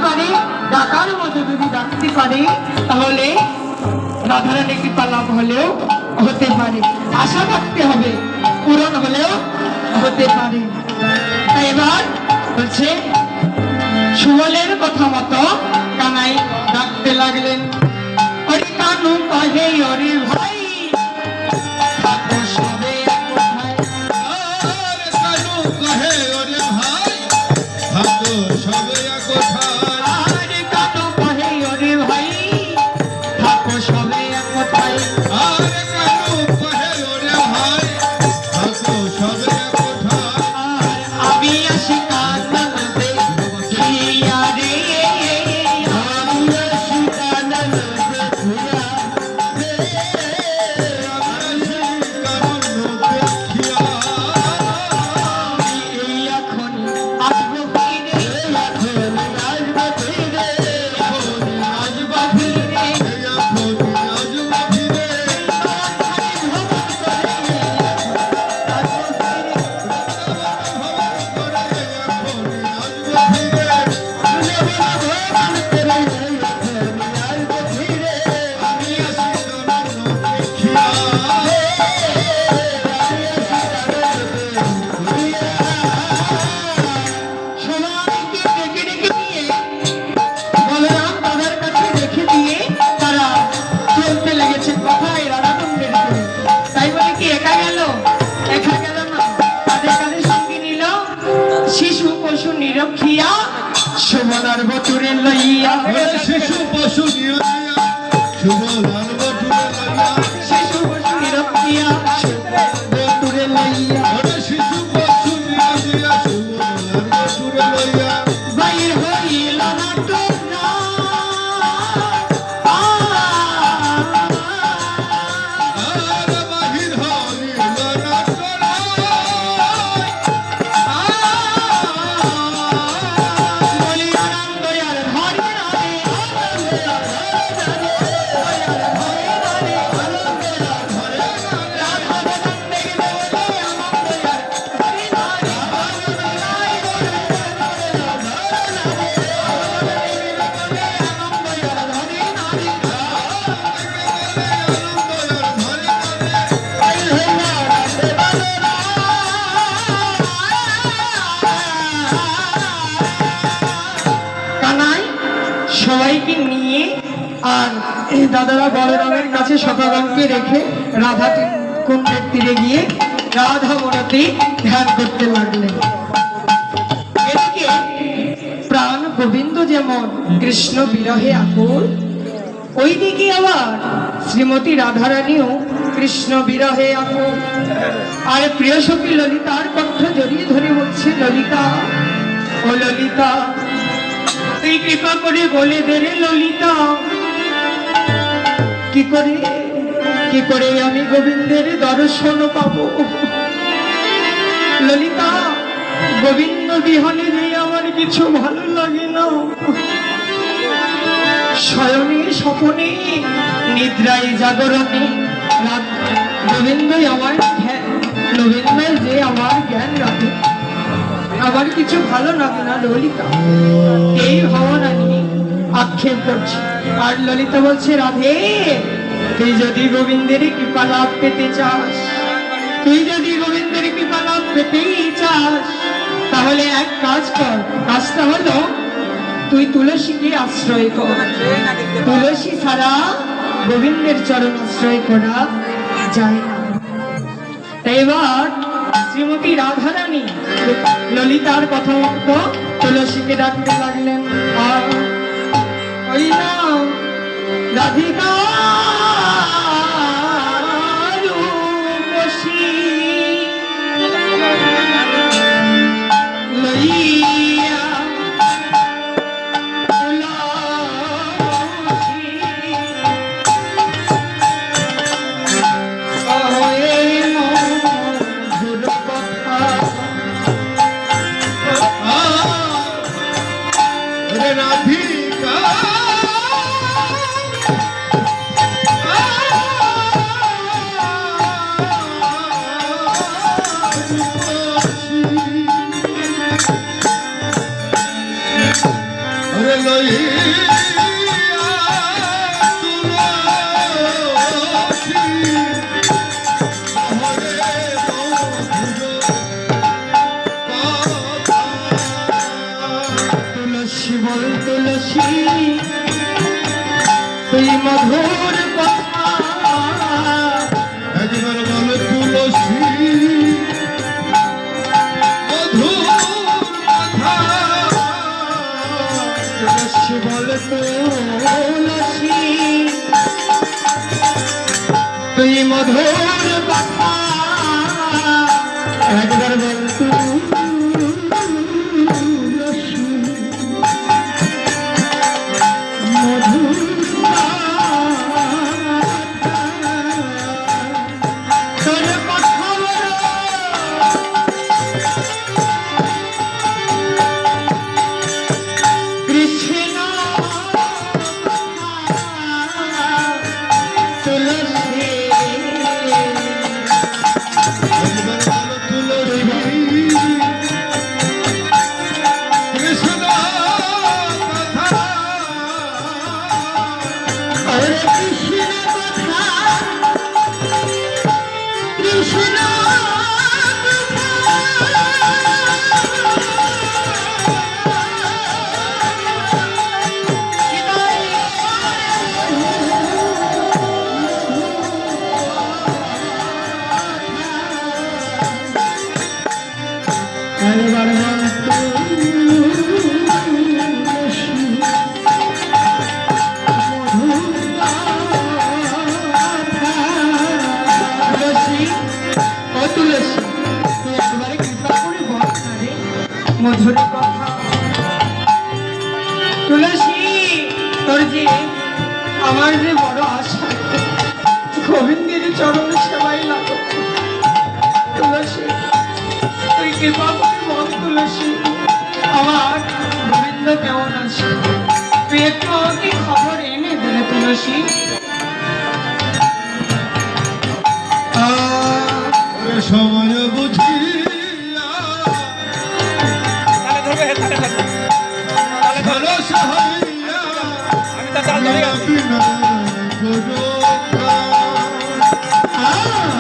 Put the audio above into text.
পারে, ডাকার মতো যদি ডাকতে পারে, তাহলে রাধারানী কৃপা লাভ হলেও হতে পারে। আশা রাখতে হবে, পূরণ হলেও হতে পারে। তাই এবার বলছে সুবলের কথা মতো কানাই ডাকতে লাগলেন, ওরে কানু কহে ওরে ভাই থাকো সবে এক কোঠায়। আরে কানু কহে ওরে ভাই থাকো সবে এক কোঠায়। আরে কানু কহে ওরে ভাই থাকো সবে এক কোঠায়। আরে কানু কহে ওরে ভাই থাকো সবে এক কোঠায়। আর আমি আসি কাননতে খিয়া রে, আমি আসি কাননতে খিয়া রে। এই এখন আসবো ফিরে, এখন আসবো ফিরে, এখন আসবো ফিরে। সবাইকে ডেকে ডেকে নিয়ে বলরাম দাদার কাছে রেখে দিয়ে তারা চলতে লেগেছে কোথায় রাধাকুণ্ডের দিকে। তাই বলে কি একা গেল? একা গেল না, তাদের কাদের সঙ্গে নিল শিশু পশু নিরক্ষিয়া সুমনার বটুরে লইয়া। শিশু পশু নিয়া শুভ লাল বটুরে লইয়া। শিশু পশু নিরক্ষিয়া বটুরে লইয়া শিশু পশু নিয়া দিয়া শুভ লাল বটুরে লইয়া। বাইর হইল না টোনা। আর বাহির হইল না টরায়। বলি আনন্দ আর ধরে না রে, কানাই সবাইকে নিয়ে আর এই দাদারা বলরামের কাছে সখাগণকে রেখে রাধা কুণ্ডের তীরে গিয়ে রাধা মনতে ধ্যান করতে লাগলেন। এদিকে প্রাণ গোবিন্দ যেমন কৃষ্ণ বিরহে আকুল, ওইদিকে আবার শ্রীমতী রাধারানীও কৃষ্ণ বিরহে আকুল। আর প্রিয় সখী ললিতার কণ্ঠ জড়িয়ে ধরে বলছে, ললিতা ও ললিতা, তুই কৃপা করে বলে দে রে ললিতা, কি করে আমি গোবিন্দের দর্শন পাবো। ললিতা, গোবিন্দ বিহনে যে আমার কিছু ভালো লাগে না। শয়নে স্বপনে নিদ্রায় জাগরণে গোবিন্দই আমার ধ্যান, গোবিন্দই যে আমার জ্ঞান রাখে, আমার কিছু ভালো লাগে না ললিতা। এই ভাবনা নিয়ে আক্ষেপ করছে। আর ললিতা বলছে, রাধে তুই যদি গোবিন্দের কৃপা লাভ পেতে চাস, তুই যদি গোবিন্দের কৃপা লাভ পেতেই চাস, তাহলে এক কাজ কর। কাজটা হলো তুই তুলসীকে আশ্রয় কর। তুলসী ছাড়া গোবিন্দের চরণ আশ্রয় করা যায় না। তাই এবার শ্রীমতী রাধারানী ললিতার কথা মতো তুলসীকে ডাকতে লাগলেন। আর ওই না রাধিকা রূপসী লইয়া লইয়া তুলসী হরে মধুর কথা। তুলসী বল তুলসী তুই মধুর কথা একবার বলো তুলসী মধুর কথা। তুলসী বল তুলসী তুই মধুর কথা একবার বল তুলসী মধুর তোর কথা কৃষ্ণ তুলসী একবার বলো তুলসী কৃষ্ণ কথা। হরে কৃষ্ণ কথা কৃষ্ণ মধুর কথা তুলসী তোর যে আমার যে বড় আশা গোবিন্দের চরণ সেবাই লাগো তুলসী তুই কৃপা করে বল তুলসী আমার গোবিন্দ কেমন আছে তুই একটু আমাকে খবর এনে দিলে তুলসী ওরে সময় বুঝিয়া ভালো সহাইয়া বিনা করো